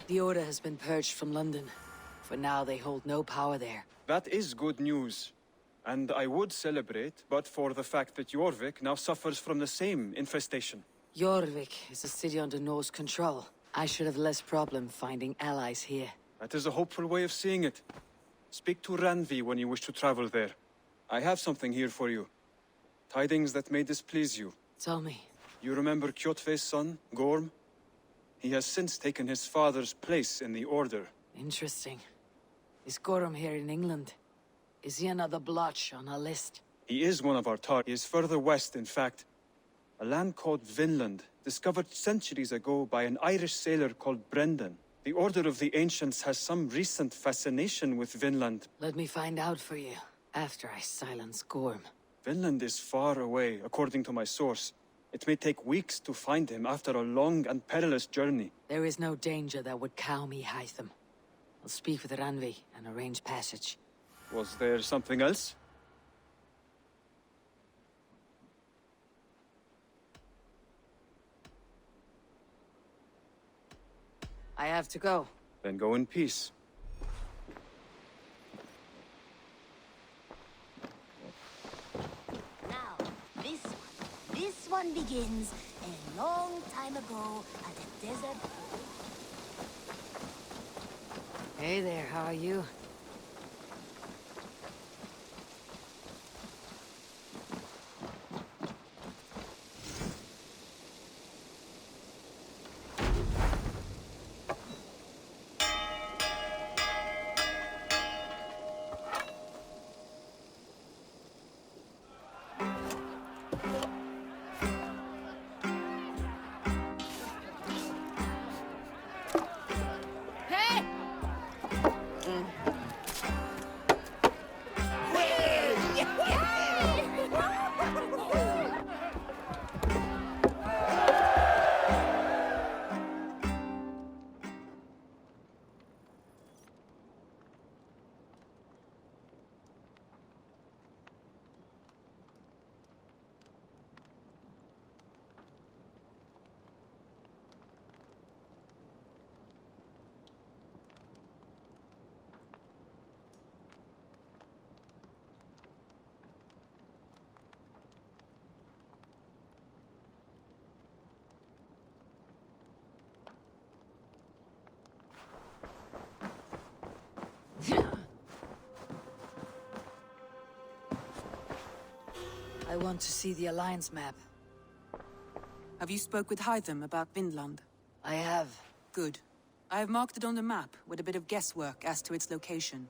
The Order has been purged from London. For now, they hold no power there. That is good news. And I would celebrate, but for the fact that Jorvik now suffers from the same infestation. Jorvik is a city under Norse control. I should have less problem finding allies here. That is a hopeful way of seeing it. Speak to Ranvi when you wish to travel there. I have something here for you. Tidings that may displease you. Tell me. You remember Kjotve's son, Gorm? He has since taken his father's place in the Order. Interesting. Is Gorm here in England? Is he another blotch on our list? He is one of our targets. He is further west, in fact. A land called Vinland, discovered centuries ago by an Irish sailor called Brendan. The Order of the Ancients has some recent fascination with Vinland. Let me find out for you, after I silence Gorm. Vinland is far away, according to my source. It may take weeks to find him after a long and perilous journey. There is no danger that would cow me, Hytham. I'll speak with Ranvi and arrange passage. Was there something else? I have to go. Then go in peace. Now, this one begins a long time ago at a desert. Hey there, how are you? I want to see the Alliance map. Have you spoke with Hytham about Vinland? I have. Good. I have marked it on the map with a bit of guesswork as to its location.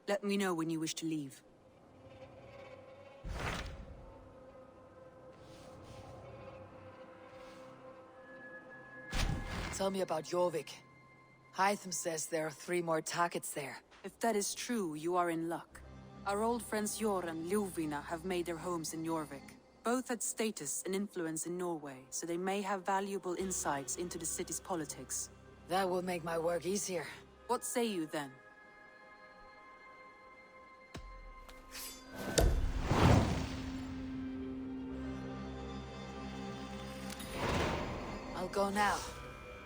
Let me know when you wish to leave. Tell me about Jorvik. Hytham says there are 3 more targets there. If that is true, you are in luck. Our old friends Jor and Ljuvina have made their homes in Jorvik. Both had status and influence in Norway, so they may have valuable insights into the city's politics. That will make my work easier. What say you then? I'll go now.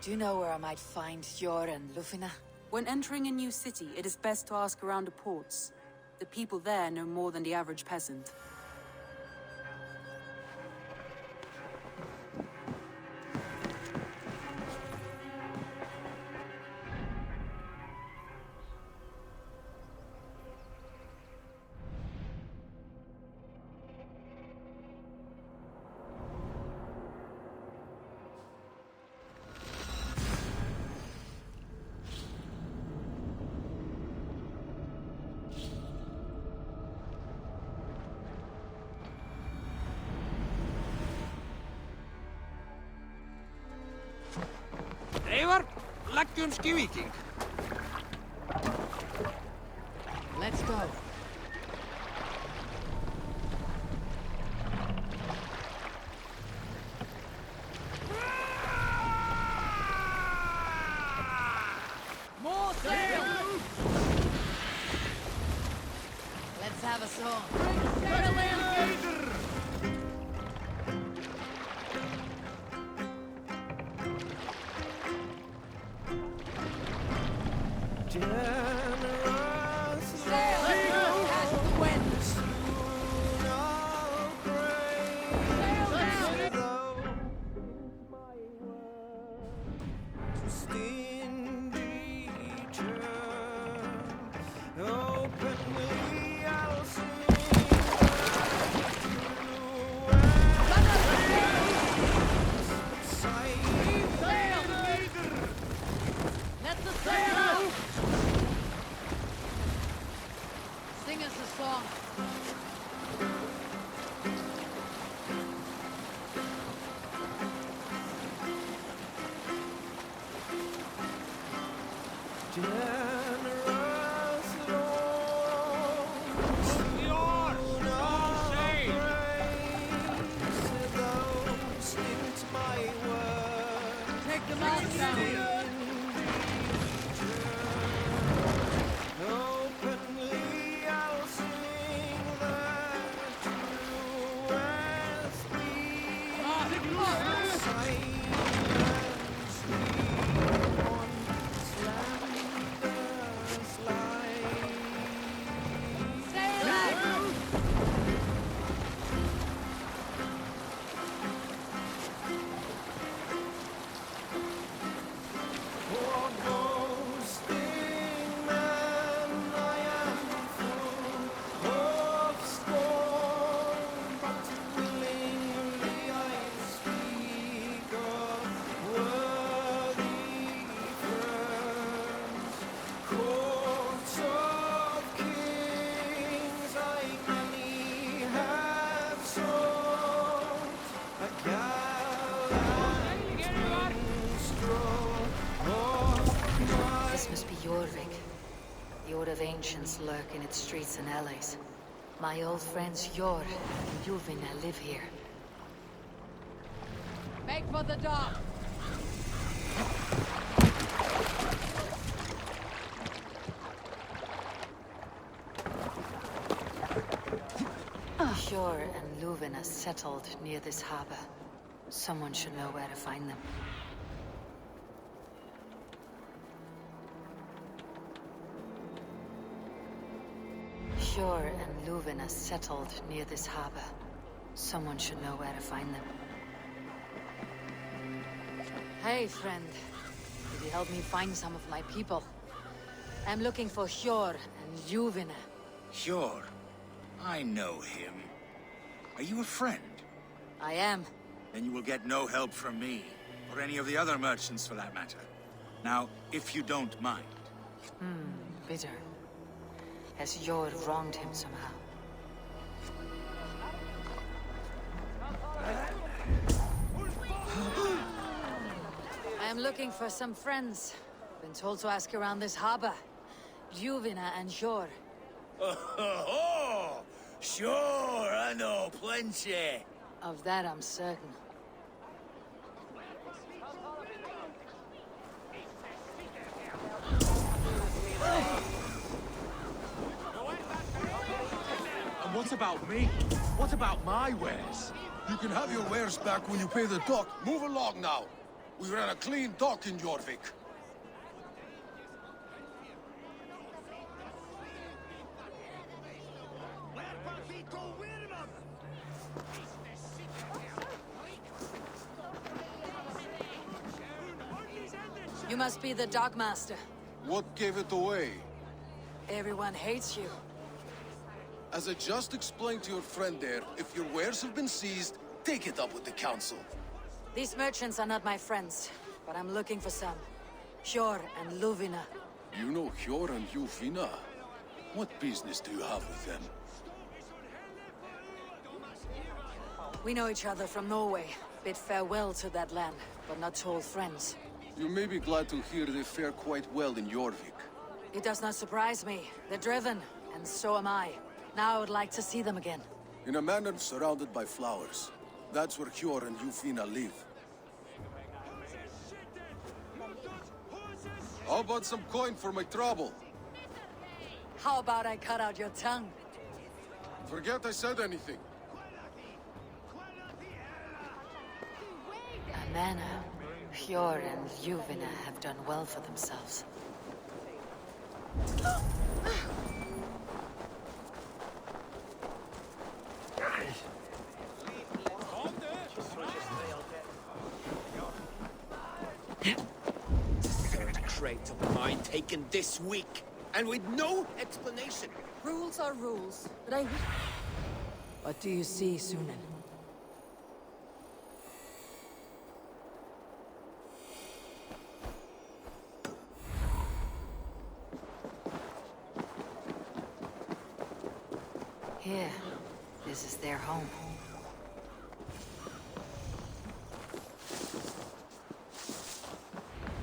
Do you know where I might find Jor and Ljuvina? When entering a new city, it is best to ask around the ports. The people there know more than the average peasant. Eivor, leggjumski Viking. Let's go. More sail! Let's have a song. Sing us a song. Take them out, Sam. This must be Jorvik. The Order of Ancients lurk in its streets and alleys. My old friends Jor and Juvina live here. Make for the dock! Jor and Luvina settled near this harbor. Someone should know where to find them. Jor and Luvina settled near this harbor. Someone should know where to find them. Hey, friend. Could you help me find some of my people? I'm looking for Jor and Juvina. Sure. I know him. Are you a friend? I am. Then you will get no help from me, or any of the other merchants for that matter. Now, if you don't mind. Bitter. Has Jor wronged him somehow? I am looking for some friends. Been told to ask around this harbor. Juvina and Jor. Oh, sure, I know plenty. Of that I'm certain. And what about me? What about my wares? You can have your wares back when you pay the dock. Move along now. We ran a clean dock in Jorvik. You must be the dockmaster. What gave it away? Everyone hates you. As I just explained to your friend there, if your wares have been seized, take it up with the council. These merchants are not my friends, but I'm looking for some. Jor and Luvina. You know Hjor and Juvina? What business do you have with them? We know each other from Norway. Bid farewell to that land, but not to old friends. You may be glad to hear they fare quite well in Jorvik. It does not surprise me. They're driven, and so am I. Now I would like to see them again. In a manor surrounded by flowers. That's where Hjor and Juvina live. How about some coin for my trouble? How about I cut out your tongue? Forget I said anything. Amana, Hjor and Juvina have done well for themselves. Crate of mine taken this week, and with no explanation. Rules are rules, but I... What do you see, Sunan? Here. This is their home.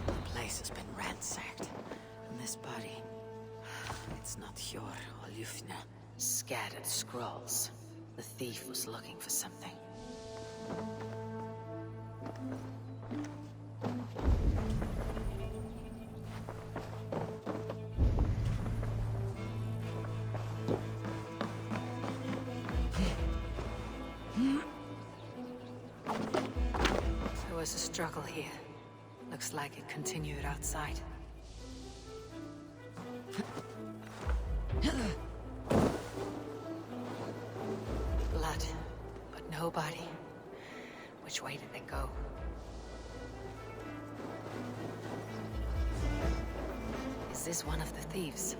The place has been ransacked. And this body... It's not Hjor or Ljufna. Scattered scrolls. The thief was looking for something. There was a struggle here. Looks like it continued outside. Blood, but no body. Which way did they go? Is this one of the thieves?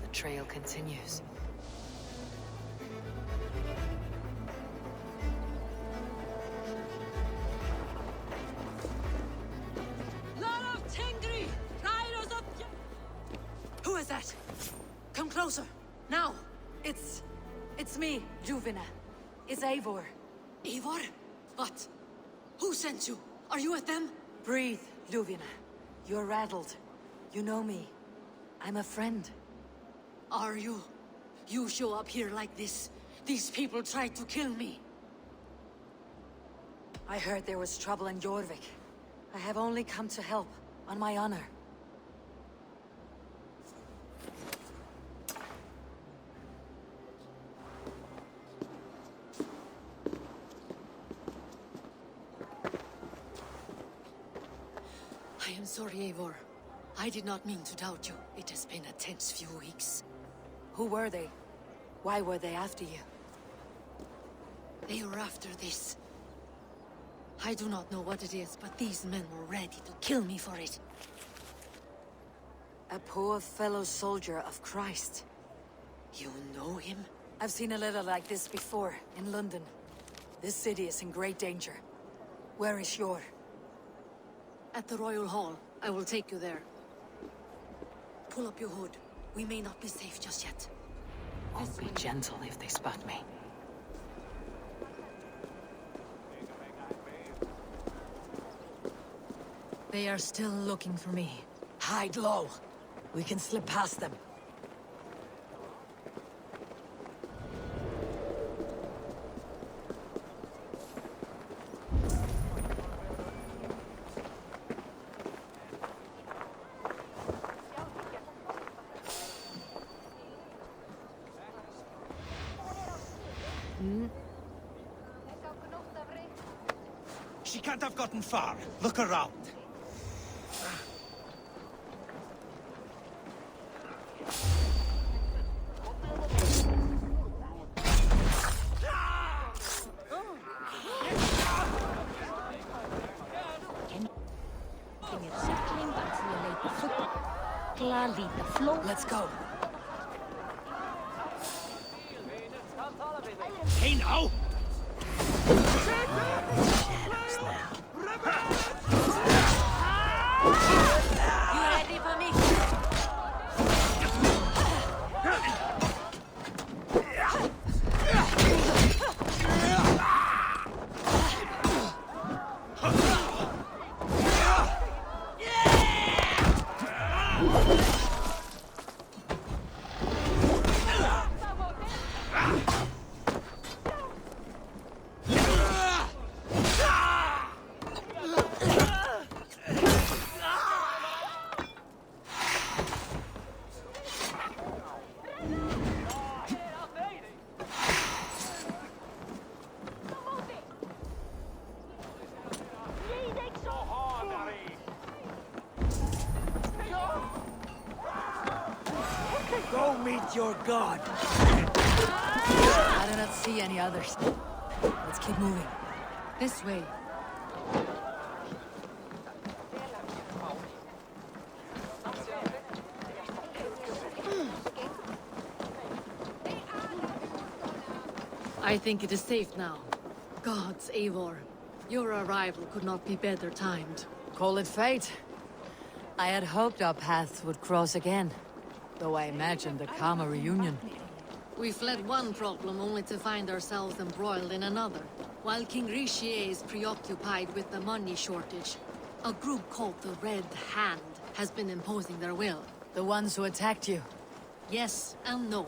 The trail continues. Who is that? Come closer. Now. It's me, Ljuvina. It's Eivor. Eivor? What? Who sent you? Are you with them? Breathe, Ljuvina. You're rattled. You know me. I'm a friend. Are you? You show up here like this. These people tried to kill me. I heard there was trouble in Jorvik. I have only come to help, on my honor. I am sorry, Eivor. I did not mean to doubt you. It has been a tense few weeks. Who were they? Why were they after you? They were after this. I do not know what it is, but these men were ready to kill me for it. A poor fellow soldier of Christ. You know him? I've seen a letter like this before, in London. This city is in great danger. Where is Hjor? At the Royal Hall. I will take you there. Pull up your hood. We may not be safe just yet. Won't be gentle if they spot me. They are still looking for me. Hide low. We can slip past them. She can't have gotten far. Look around. Let's go. Hey now! Shadows now. You ready for me? meet your god. I do not see any others. Let's keep moving. This way. I think it is safe now. Gods, Eivor. Your arrival could not be better timed. Call it fate. I had hoped our paths would cross again, though I imagined a calmer reunion. We fled one problem only to find ourselves embroiled in another. While King Richier is preoccupied with the money shortage, a group called the Red Hand has been imposing their will. The ones who attacked you. Yes and no.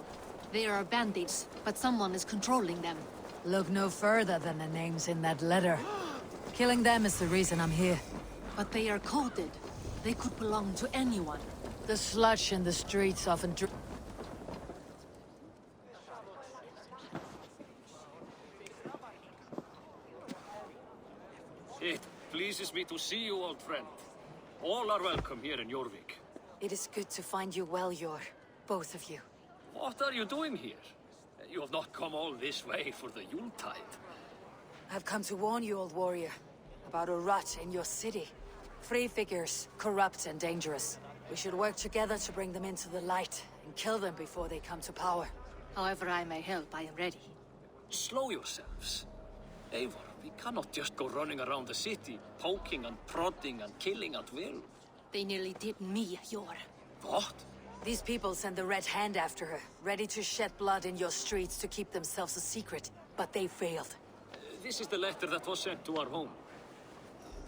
They are bandits, but someone is controlling them. Look no further than the names in that letter. Killing them is the reason I'm here. But they are coded. They could belong to anyone. The sludge in the streets often It pleases me to see you, old friend. All are welcome here in Jorvik. It is good to find you well, Yor. Both of you. What are you doing here? You have not come all this way for the Yuletide. I've come to warn you, old warrior, about a rot in your city. Free figures, corrupt and dangerous. We should work together to bring them into the light and kill them before they come to power. However I may help, I am ready. Slow yourselves. Eivor, we cannot just go running around the city, poking and prodding and killing at will. They nearly did me, Yor. What? These people send the Red Hand after her, ready to shed blood in your streets to keep themselves a secret. But they failed. This is the letter that was sent to our home.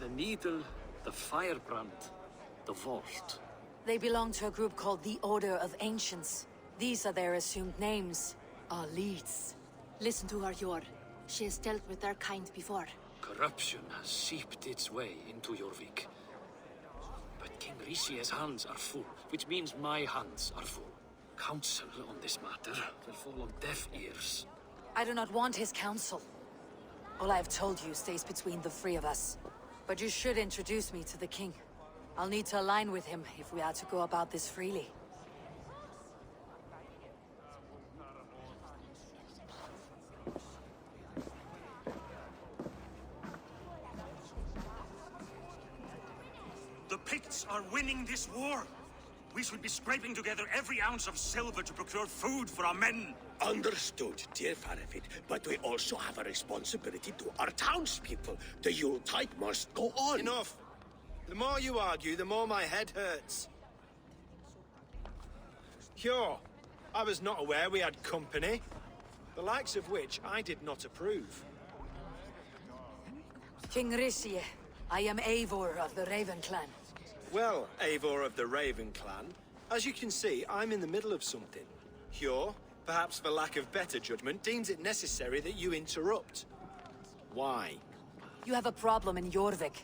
The needle, the firebrand, the vault. They belong to a group called the Order of Ancients. These are their assumed names. Our leads. Listen to her, Yor. She has dealt with their kind before. Corruption has seeped its way into Jorvik. But King Richier's hands are full, which means my hands are full. Counsel on this matter will fall on deaf ears. I do not want his counsel. All I have told you stays between the three of us. But you should introduce me to the king. I'll need to align with him if we are to go about this freely. The Picts are winning this war. We should be scraping together every ounce of silver to procure food for our men. Understood, dear Faravid, but we also have a responsibility to our townspeople. The Yuletide must go on. Enough. The more you argue, the more my head hurts. Sure, I was not aware we had company, the likes of which I did not approve. King Richier, I am Eivor of the Raven Clan. Well, Eivor of the Raven Clan, as you can see, I'm in the middle of something. Hjor, perhaps for lack of better judgment, deems it necessary that you interrupt. Why? You have a problem in Jorvik.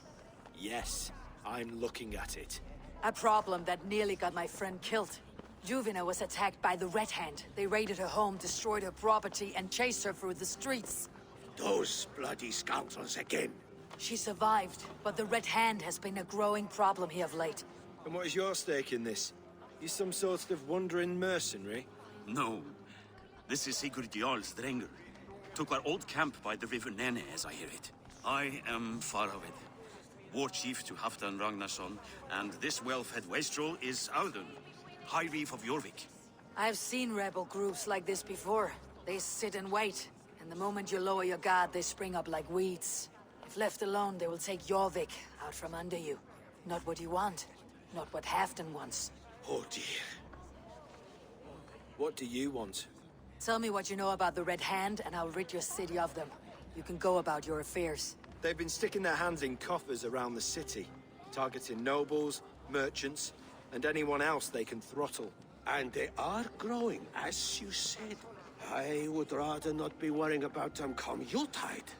Yes, I'm looking at it. A problem that nearly got my friend killed. Juvina was attacked by the Red Hand. They raided her home, destroyed her property, and chased her through the streets. Those bloody scoundrels again. She survived, but the Red Hand has been a growing problem here of late. And what is your stake in this? You some sort of wandering mercenary? No. This is Sigurd Jarl's Drenger. Took our old camp by the river Nene, as I hear it. I am Faravid, war chief to Halfdan Ragnarsson, and this well-fed wastrel is Audun, High Reef of Jorvik. I've seen rebel groups like this before. They sit and wait, and the moment you lower your guard, they spring up like weeds. If left alone, they will take Jorvik out from under you. Not what you want, not what Halfdan wants. Oh dear. What do you want? Tell me what you know about the Red Hand, and I'll rid your city of them. You can go about your affairs. They've been sticking their hands in coffers around the city, targeting nobles, merchants, and anyone else they can throttle. And they are growing, as you said. I would rather not be worrying about them come Yuletide.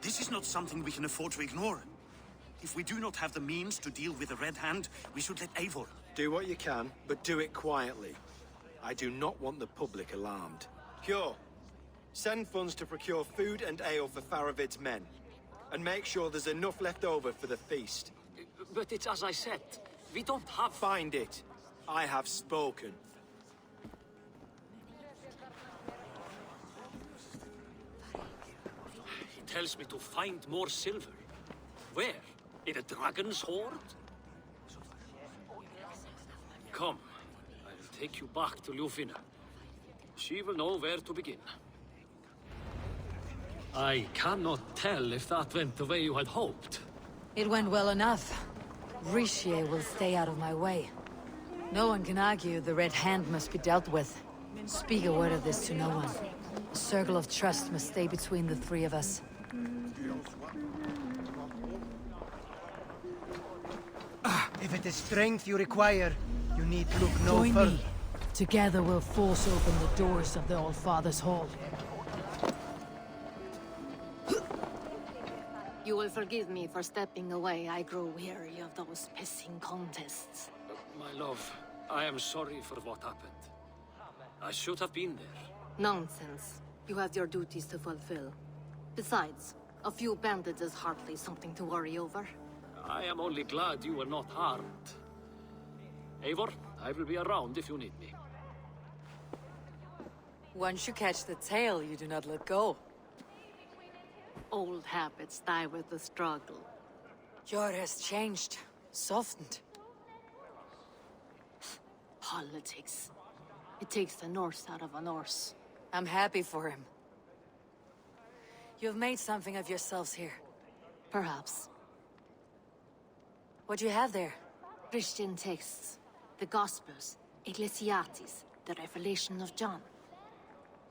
This is not something we can afford to ignore. If we do not have the means to deal with the Red Hand, we should let Eivor. Do what you can, but do it quietly. I do not want the public alarmed. Hjor, send funds to procure food and ale for Faravid's men. And make sure there's enough left over for the feast. But it's as I said, we don't have... Find it. I have spoken. tells me to find more silver. Where? In a dragon's hoard? Come, I'll take you back to Ljufina. She will know where to begin. I cannot tell if that went the way you had hoped. It went well enough. Richier will stay out of my way. No one can argue the Red Hand must be dealt with. Speak a word of this to no one. A circle of trust must stay between the three of us. If it is strength you require, you need look no Join further. me. Together we'll force open the doors of the All-Father's Hall. You will forgive me for stepping away. I grow weary of those pissing contests. My love, I am sorry for what happened. I should have been there. Nonsense. You have your duties to fulfill. Besides, a few bandits is hardly something to worry over. I am only glad you were not harmed. Eivor, I will be around if you need me. Once you catch the tail, you do not let go. Old habits die with the struggle. Jor has changed, softened. Politics. It takes the Norse out of a Norse. I'm happy for him. You've made something of yourselves here. Perhaps. What do you have there? Christian texts, the Gospels, Ecclesiastes, the Revelation of John.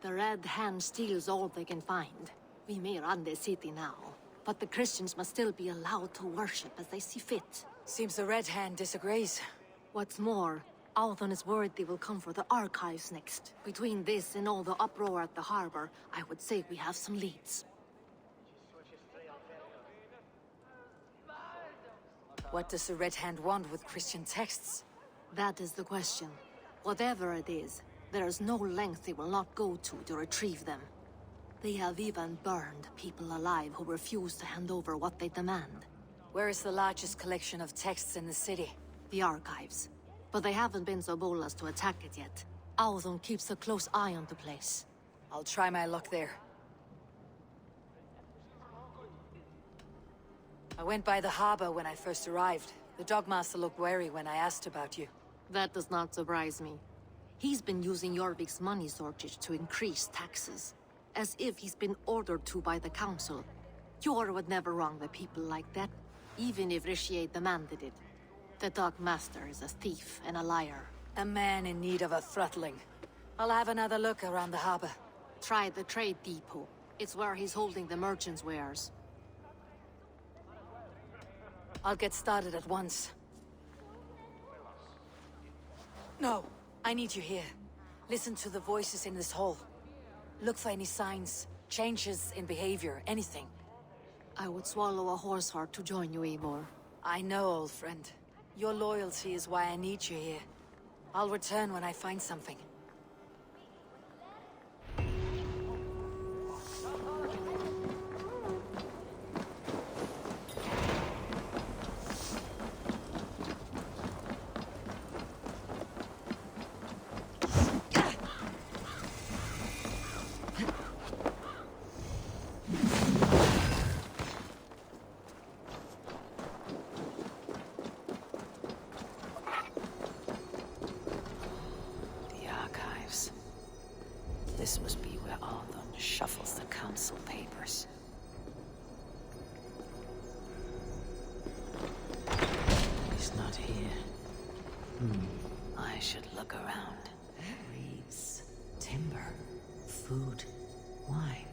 The Red Hand steals all they can find. We may run the city now, but the Christians must still be allowed to worship as they see fit. Seems the Red Hand disagrees. What's more, Althon is worried they will come for the archives next. Between this and all the uproar at the harbor, I would say we have some leads. What does the Red Hand want with Christian texts? That is the question. Whatever it is, there is no length they will not go to retrieve them. They have even burned people alive who refuse to hand over what they demand. Where is the largest collection of texts in the city? The archives. But they haven't been so bold as to attack it yet. Althon keeps a close eye on the place. I'll try my luck there. I went by the harbor when I first arrived. The Dogmaster looked wary when I asked about you. That does not surprise me. He's been using Jorvik's money shortage to increase taxes. As if he's been ordered to by the council. Jor would never wrong the people like that, even if Richier demanded it. The Dogmaster is a thief and a liar. A man in need of a throttling. I'll have another look around the harbor. Try the trade depot. It's where he's holding the merchants' wares. I'll get started at once. No, I need you here. Listen to the voices in this hall. Look for any signs, changes in behavior, anything. I would swallow a horse heart to join you, Eivor. I know, old friend. Your loyalty is why I need you here. I'll return when I find something. This must be where Althon shuffles the council papers. He's not here. I should look around. Reeds, timber, food, wine.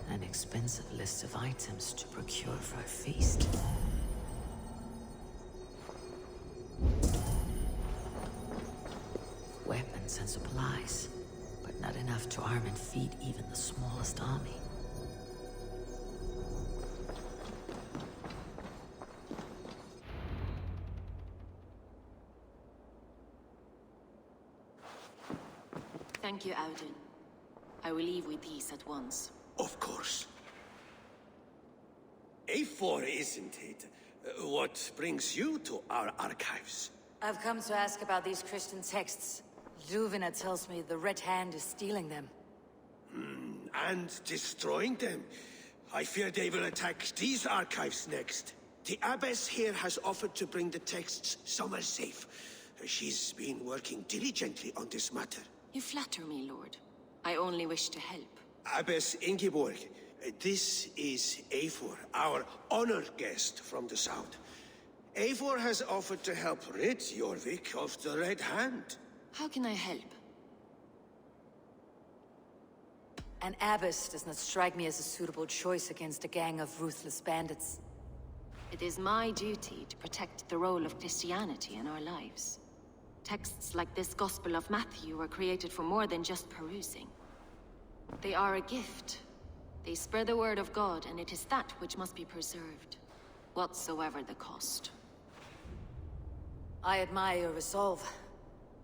An expensive list of items to procure for a feast. Weapons and supplies. Not enough to arm and feed even the smallest army. Thank you, Audun. I will leave with these at once. Of course. Eivor, isn't it? What brings you to our archives? I've come to ask about these Christian texts. Ljufina tells me the Red Hand is stealing them. And destroying them? I fear they will attack these archives next. The abbess here has offered to bring the texts somewhere safe. She's been working diligently on this matter. You flatter me, Lord. I only wish to help. Abbess Ingeborg, this is Eivor, our honored guest from the south. Eivor has offered to help rid Jorvik of the Red Hand. How can I help? An abbess does not strike me as a suitable choice against a gang of ruthless bandits. It is my duty to protect the role of Christianity in our lives. Texts like this Gospel of Matthew were created for more than just perusing. They are a gift. They spread the word of God, and it is that which must be preserved, whatsoever the cost. I admire your resolve,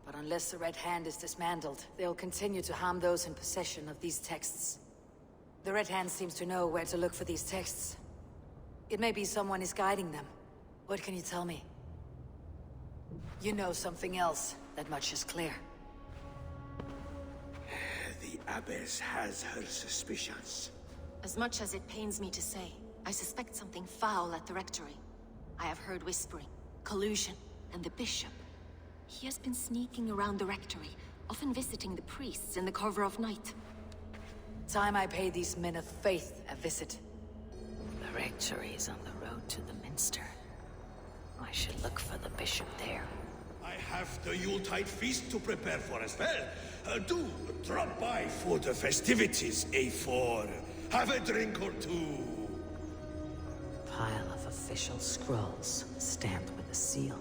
but unless the Red Hand is dismantled, they'll continue to harm those in possession of these texts. The Red Hand seems to know where to look for these texts. It may be someone is guiding them. What can you tell me? You know something else. That much is clear. The abbess has her suspicions. As much as it pains me to say, I suspect something foul at the rectory. I have heard whispering, collusion, and the bishop. He has been sneaking around the rectory, often visiting the priests in the cover of night. Time I pay these men of faith a visit. The rectory is on the road to the minster. I should look for the bishop there. I have the Yuletide feast to prepare for as well. Do drop by for the festivities, Eivor. Have a drink or two. Pile of official scrolls, stamped with a seal.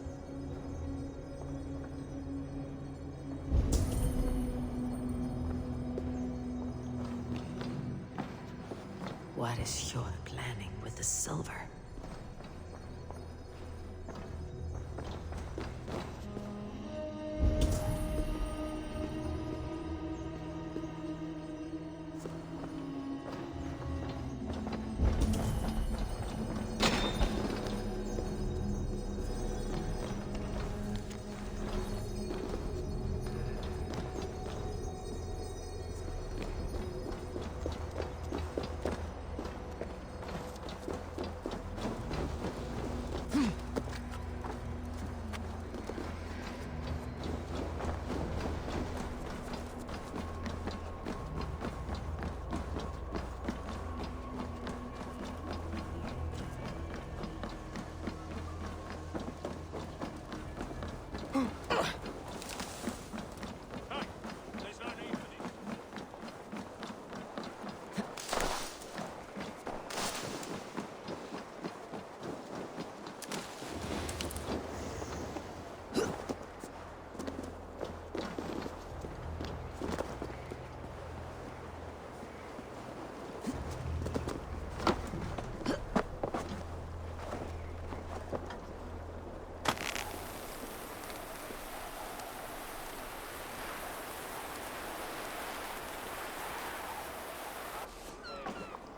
What is your planning with the silver?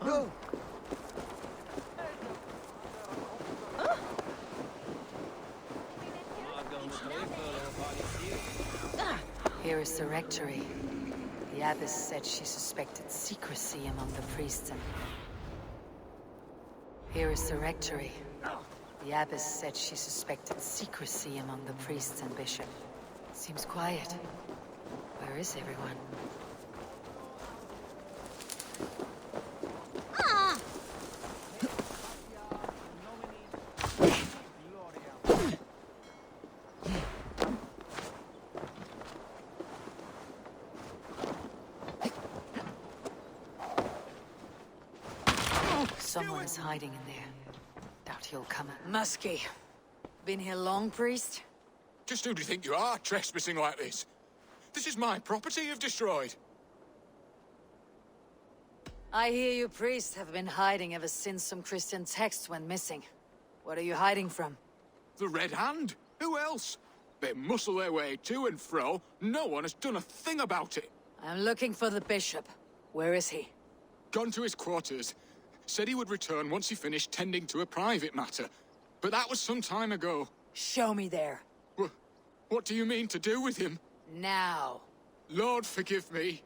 Go! Here is the rectory. The abbess said she suspected secrecy among the priests and... Here is the rectory. The abbess said she suspected secrecy among the priests and bishop. Seems quiet. Where is everyone? Someone is hiding in there. Doubt he'll come out. Muskie. Been here long, priest? Just who do you think you are, trespassing like this? This is my property you've destroyed. I hear you priests have been hiding ever since some Christian texts went missing. What are you hiding from? The Red Hand? Who else? They muscle their way to and fro. No one has done a thing about it. I'm looking for the bishop. Where is he? Gone to his quarters. Said he would return once he finished tending to a private matter. But that was some time ago. Show me there. What do you mean to do with him? Now. Lord, forgive me.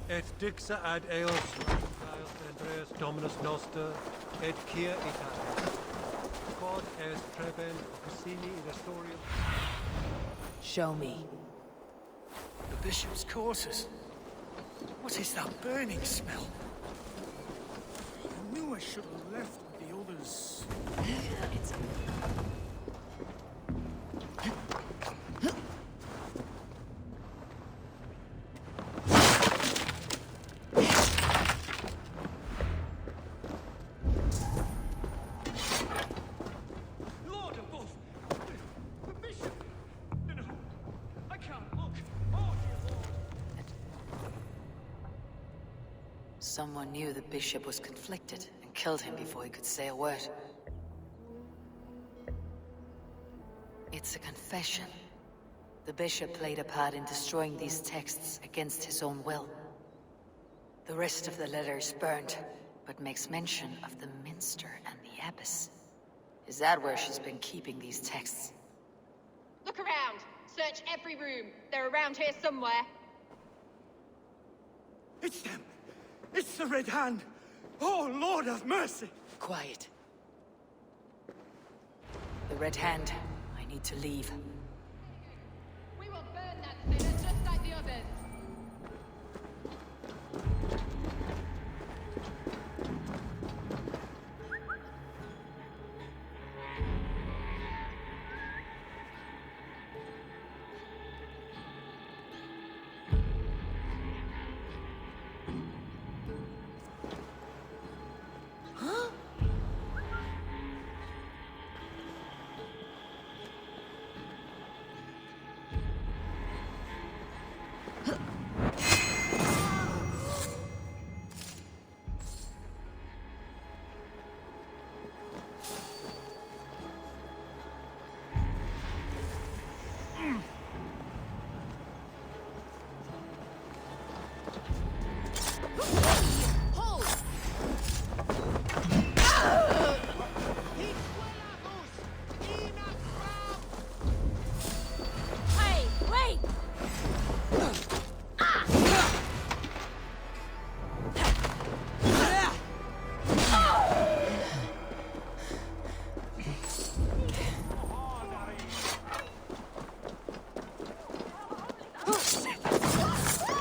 Et dixa ad eos Andreas Dominus Noster, et Kia Italia. Quod est prebend Cassini Restorium. Show me. The bishop's quarters. What is that burning smell? I knew I should have left with the others. Lord above! The bishop! No, I can't look. Oh, dear Lord. Someone knew the bishop was conflicted and killed him before he could say a word. It's a confession. The bishop played a part in destroying these texts against his own will. The rest of the letter is burned, but makes mention of the minster and the abbess. Is that where she's been keeping these texts? Look around. Search every room. They're around here somewhere. It's them! It's the Red Hand! Oh, Lord have mercy! Quiet. The Red Hand. I need to leave. We will burn that sinner just like the others.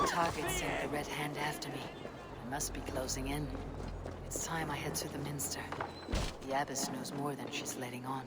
Target sent the Red Hand after me. I must be closing in. It's time I head to the minster. The abbess knows more than she's letting on.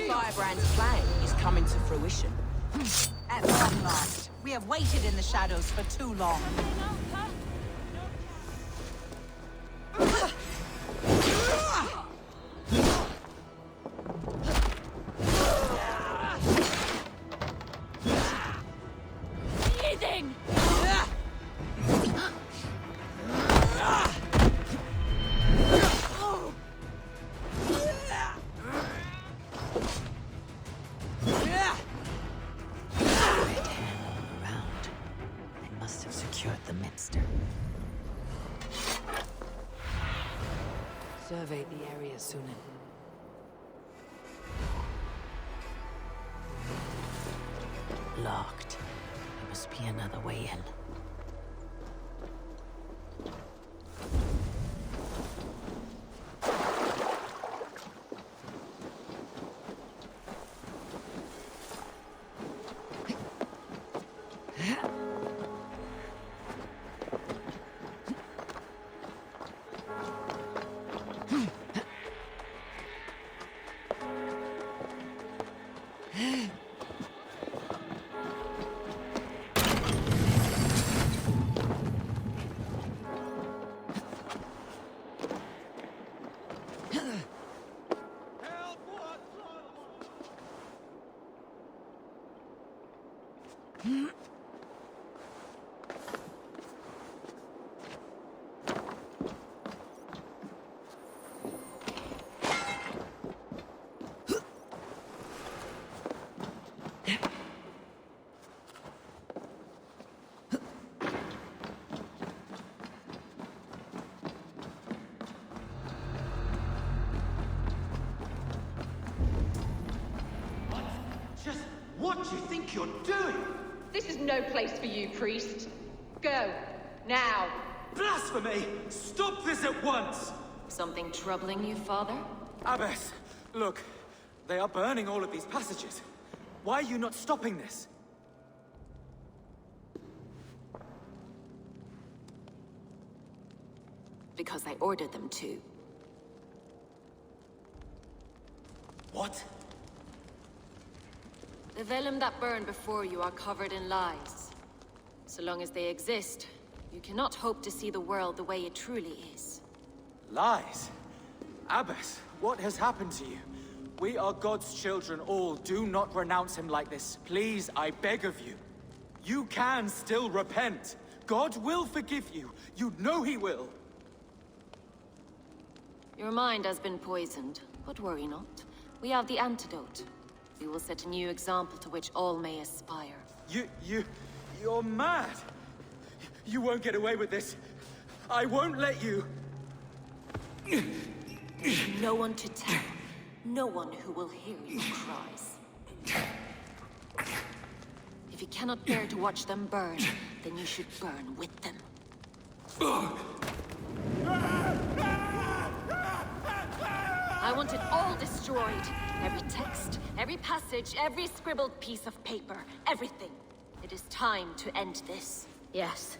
Firebrand's plan is coming to fruition. At long last, we have waited in the shadows for too long. Breathing! Survey the area soon. Locked. There must be another way in. What do you think you're doing? This is no place for you, priest. Go. Now. Blasphemy! Stop this at once! Something troubling you, Father? Abbess, look. They are burning all of these passages. Why are you not stopping this? Because I ordered them to. What? The vellum that burn before you are covered in lies. So long as they exist, you cannot hope to see the world the way it truly is. Lies? Abbess, what has happened to you? We are God's children all. Do not renounce him like this. Please, I beg of you. You can still repent. God will forgive you. You know he will. Your mind has been poisoned, but worry not. We have the antidote. We will set a new example to which all may aspire. You're mad. You won't get away with this. I won't let you. No one to tell. No one who will hear your cries. If you cannot bear to watch them burn, then you should burn with them. I want it all destroyed. Every text, every passage, every scribbled piece of paper, everything. It is time to end this. Yes.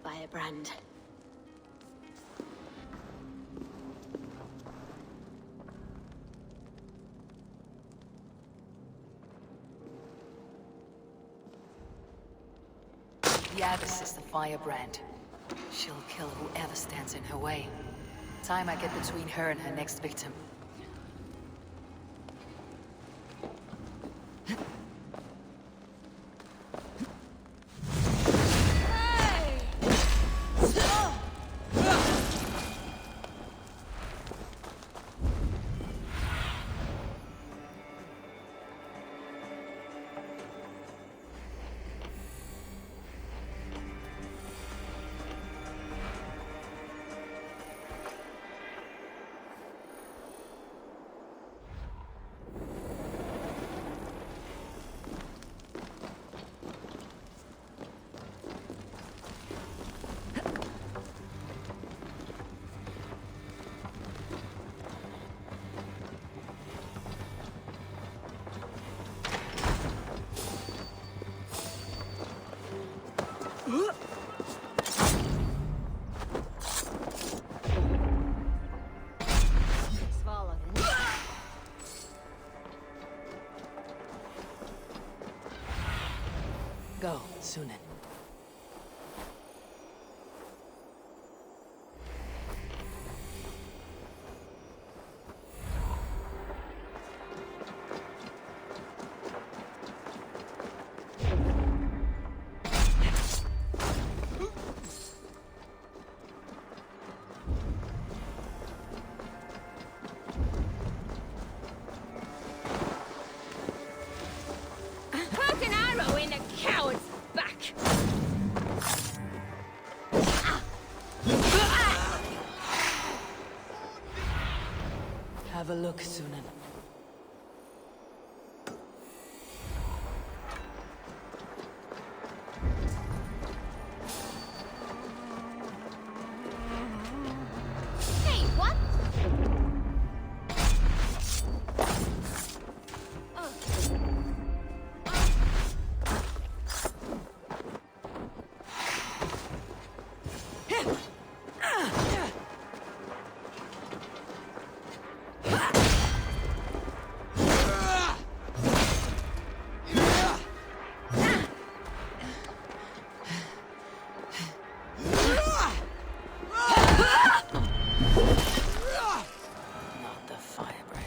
Firebrand. The Abbess is the firebrand. She'll kill whoever stands in her way. Time I get between her and her next victim. Go, Sunan. Have a look, Sunan. Hey, what? Not the firebrand.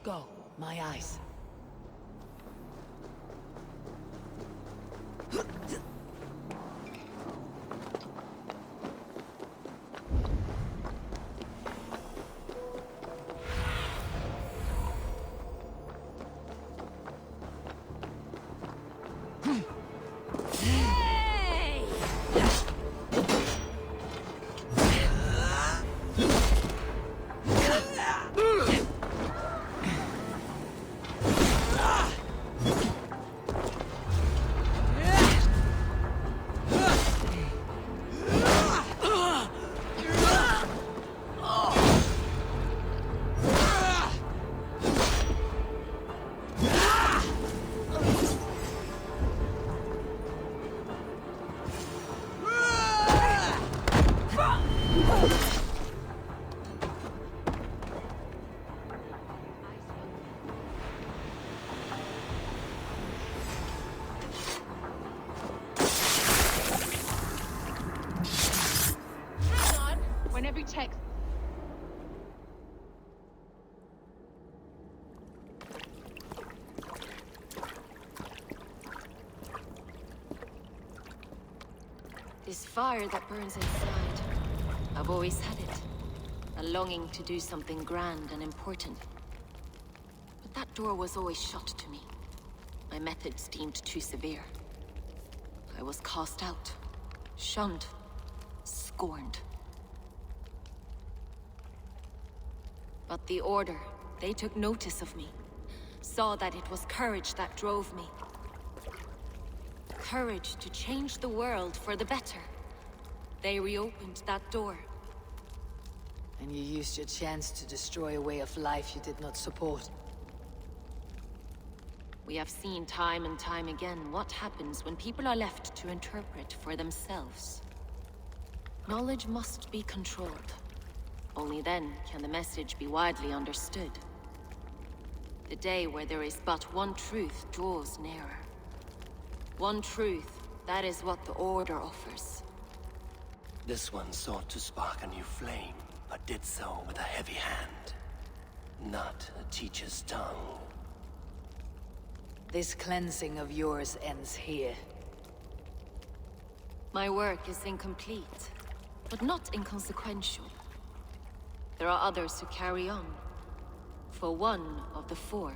Go, my eyes. through texts. This fire that burns inside, I've always had it. A longing to do something grand and important. But that door was always shut to me. My methods deemed too severe. I was cast out, shunned, scorned. But the Order, they took notice of me. Saw that it was courage that drove me. Courage to change the world for the better. They reopened that door. And you used your chance to destroy a way of life you did not support. We have seen time and time again what happens when people are left to interpret for themselves. Knowledge must be controlled. Only then can the message be widely understood. The day where there is but one truth draws nearer. One truth, that is what the Order offers. This one sought to spark a new flame, but did so with a heavy hand. Not a teacher's tongue. This cleansing of yours ends here. My work is incomplete, but not inconsequential. There are others who carry on. For one of the four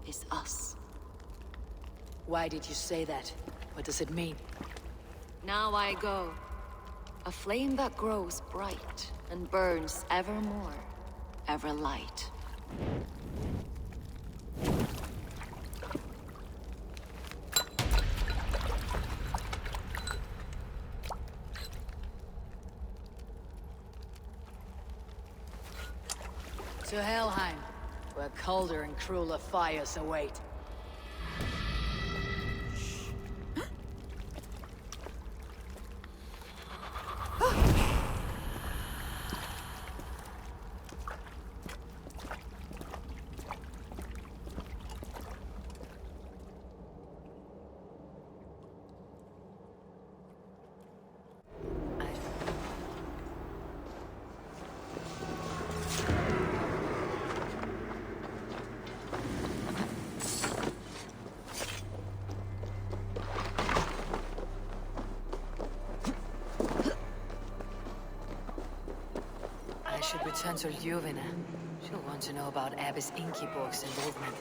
is us. Why did you say that? What does it mean? Now I go. A flame that grows bright and burns ever more, ever light. To Helheim, where colder and crueler fires await. I should return to Ljuvina. She'll want to know about Abbess Ingeborg's involvement.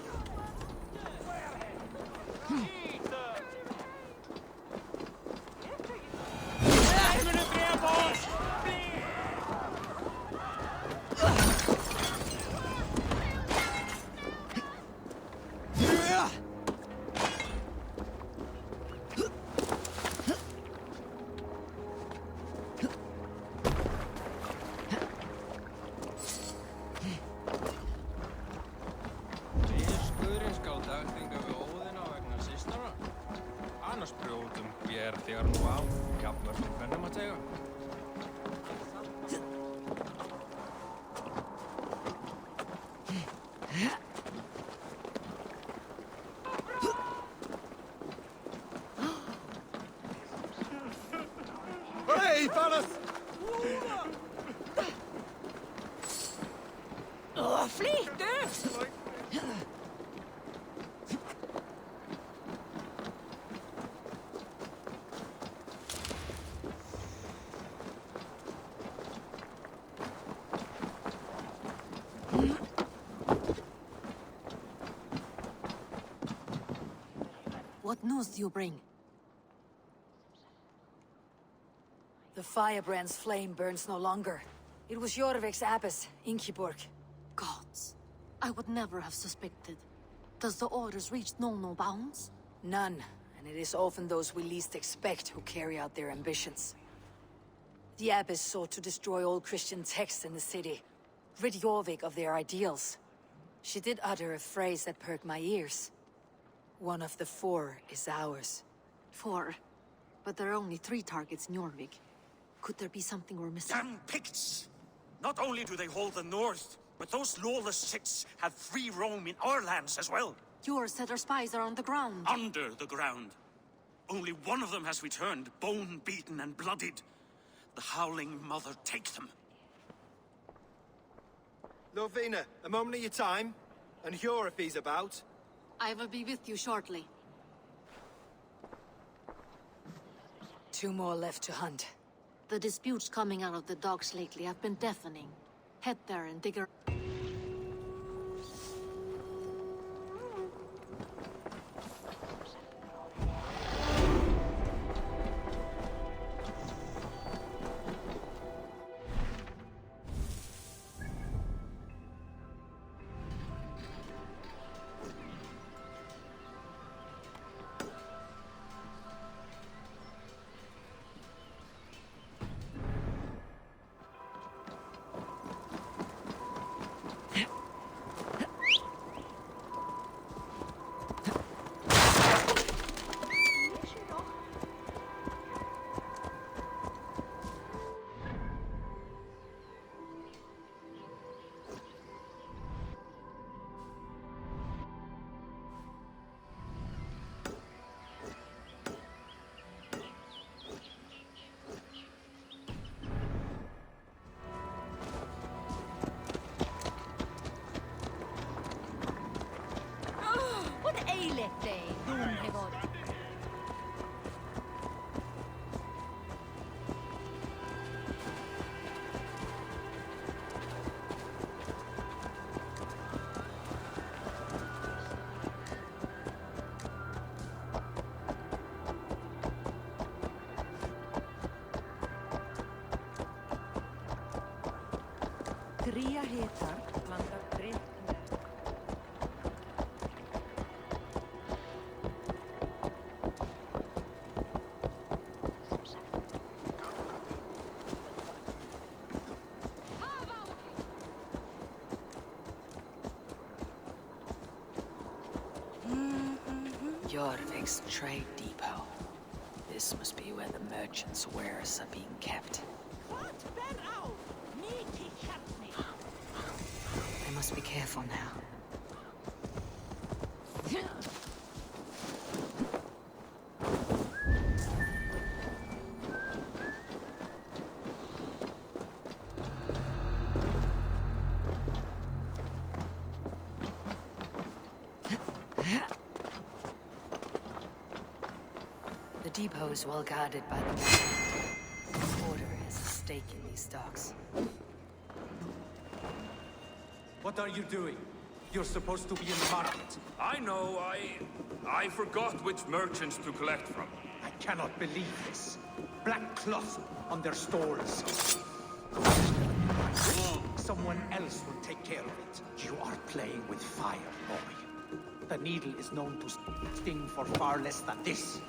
Hey, fellas! Flyt ut! What news do you bring? The firebrand's flame burns no longer. It was Jorvik's abbess, Ingeborg. Gods. I would never have suspected. Does the orders reach no bounds? None, and it is often those we least expect who carry out their ambitions. The abbess sought to destroy all Christian texts in the city, rid Jorvik of their ideals. She did utter a phrase that perked my ears. One of the four is ours. 4? But there are only 3 targets in Jorvik. Could there be something we're missing? Damn Picts! Not only do they hold the north, but those lawless sects have free roam in our lands as well. Yours said our spies are on the ground. Under the ground. Only one of them has returned, bone-beaten and bloodied. The Howling Mother take them. Lovina, a moment of your time. And Hjor if he's about. I will be with you shortly. 2 more left to hunt. The disputes coming out of the docks lately have been deafening. Head there and dig her. Gria heter blandar brett. Jorvik's trade depot. This must be where the merchants' wares are being kept. I must be careful now. The depot is well guarded by the Order has a stake in these docks. What are you doing? You're supposed to be in the market. I know, I forgot which merchants to collect from. I cannot believe this. Black cloth on their stalls. Someone else will take care of it. You are playing with fire, boy. The needle is known to sting for far less than this.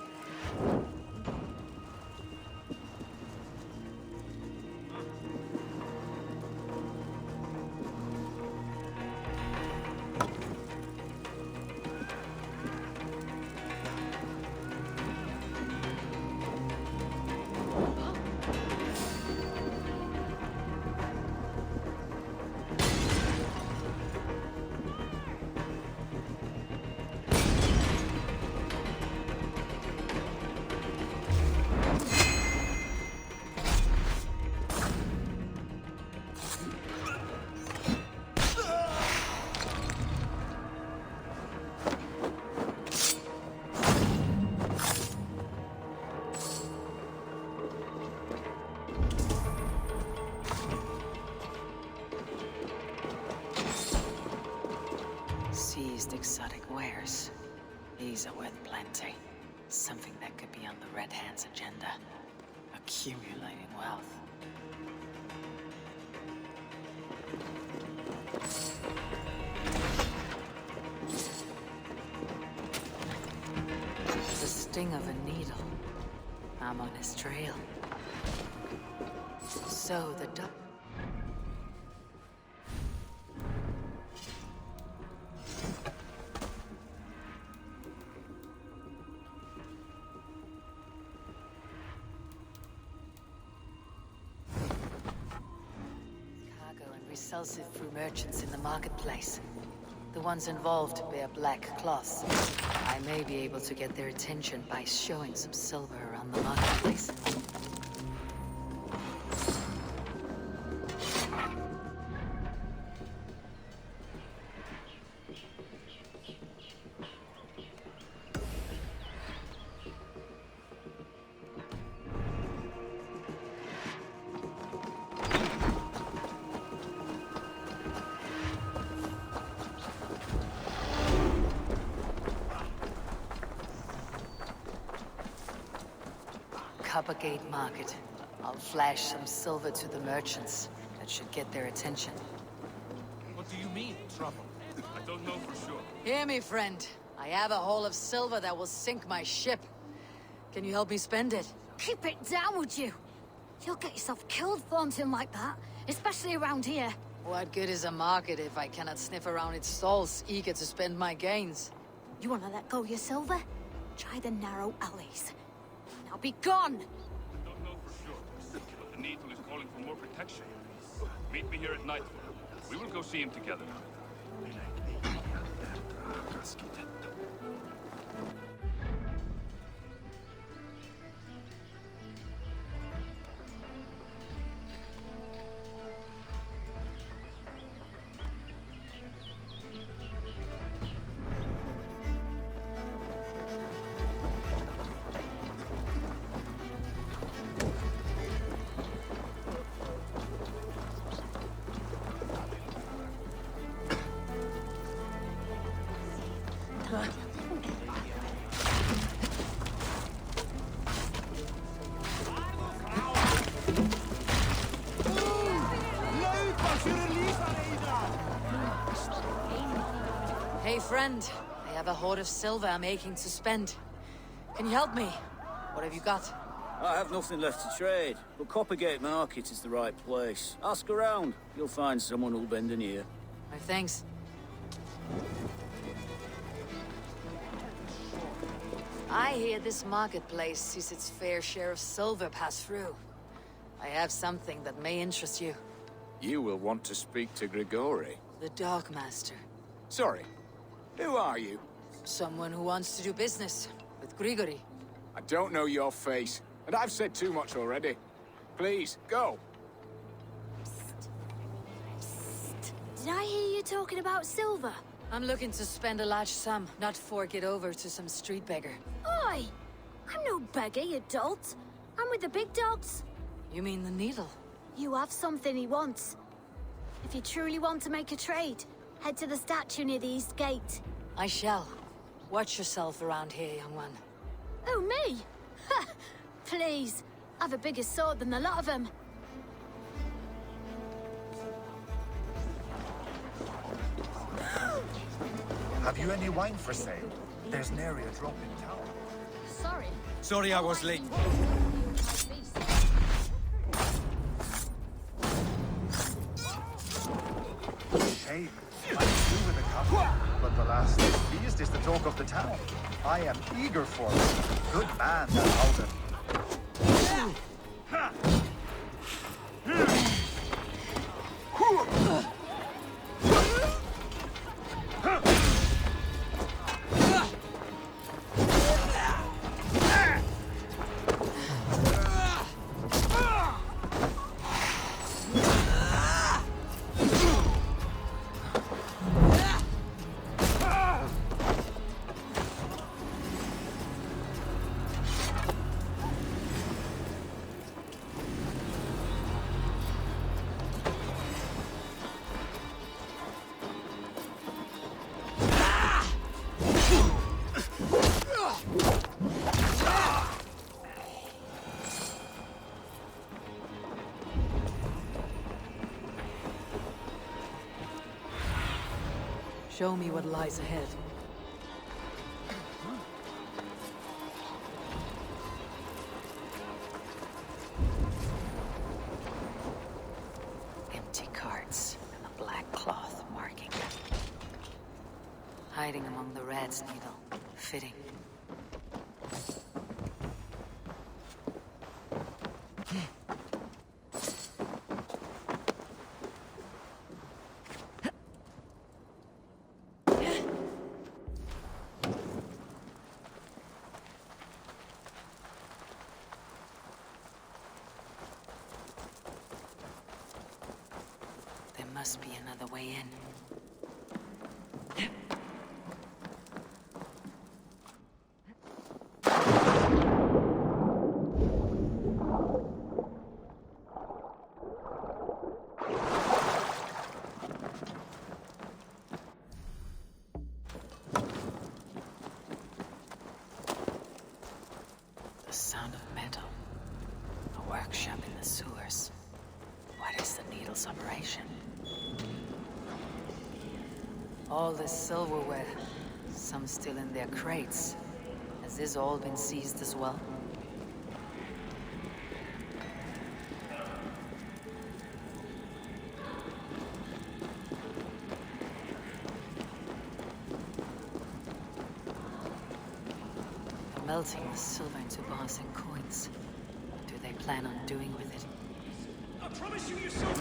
Seized exotic wares. These are worth plenty. Something that could be on the Red Hand's agenda. Accumulating wealth. The sting of a needle. I'm on his trail. So the duck. Sells it through merchants in the marketplace. The ones involved bear black cloths. I may be able to get their attention by showing some silver around the marketplace. Coppergate Market. I'll flash some silver to the merchants. That should get their attention. What do you mean, trouble? I don't know for sure. Hear me, friend. I have a haul of silver that will sink my ship. Can you help me spend it? Keep it down, would you? You'll get yourself killed flaunting like that, especially around here. What good is a market if I cannot sniff around its stalls, eager to spend my gains? You want to let go of your silver? Try the narrow alleys. Now be gone! I don't know for sure, but the Needle is calling for more protection. Meet me here at nightfall. We will go see him together. Hey, friend. I have a hoard of silver I'm aching to spend. Can you help me? What have you got? I have nothing left to trade, but Coppergate Market is the right place. Ask around. You'll find someone who'll bend an ear. My thanks. I hear this marketplace sees its fair share of silver pass through. I have something that may interest you. You will want to speak to Grigori. The Dark Master. Sorry, who are you? Someone who wants to do business with Grigori. I don't know your face, and I've said too much already. Please, go. Did I hear you talking about silver? I'm looking to spend a large sum, not fork it over to some street beggar. Oi! I'm no beggar, you dolt. I'm with the big dogs. You mean the Needle? You have something he wants. If you truly want to make a trade, head to the statue near the east gate. I shall. Watch yourself around here, young one. Oh, me? Ha! Please. I've a bigger sword than the lot of them. Have you any wine for sale? There's nary a drop in town. Sorry. Sorry I was late. Shame. I'm through with the cup, but the last feast is the talk of the town. I am eager for it. Good man, that Alden. Show me what lies ahead. Empty carts and a black cloth marking. Hiding among the rat's needle. Fitting. There must be another way in. The sound of metal. workshop in the sewers. What is the Needle's operation? All this silverware. Some still in their crates. Has this all been seized as well? Melting the silver into bars and coins. What do they plan on doing with it? I promise you yourself.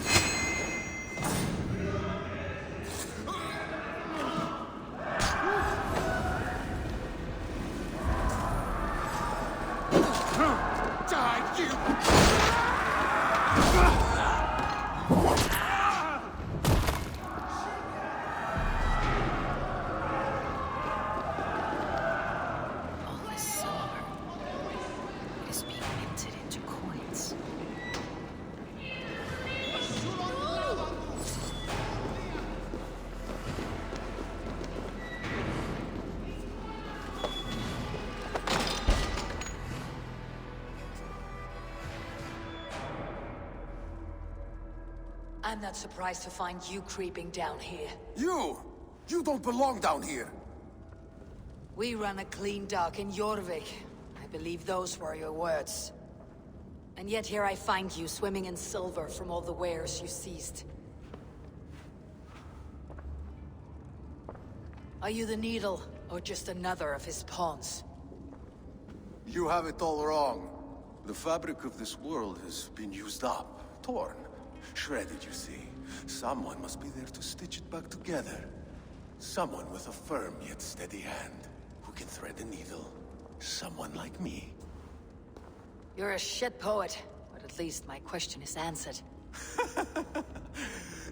I'm not surprised to find you creeping down here. You! You don't belong down here! We run a clean dock in Jorvik. I believe those were your words. And yet here I find you swimming in silver from all the wares you seized. Are you the Needle, or just another of his pawns? You have it all wrong. The fabric of this world has been used up, torn, shredded, you see. Someone must be there to stitch it back together. Someone with a firm yet steady hand, who can thread a needle. Someone like me. You're a shit poet, but at least my question is answered.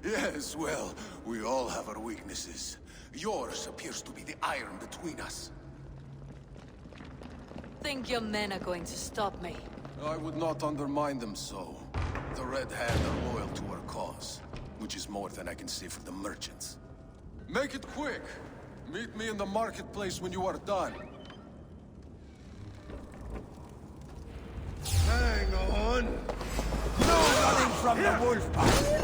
Yes, well, we all have our weaknesses. Yours appears to be the iron between us. Think your men are going to stop me? I would not undermine them so. The Red Hand are loyal to our cause, which is more than I can say for the merchants. Make it quick! Meet me in the marketplace when you are done. Hang on! No running from the wolf pack!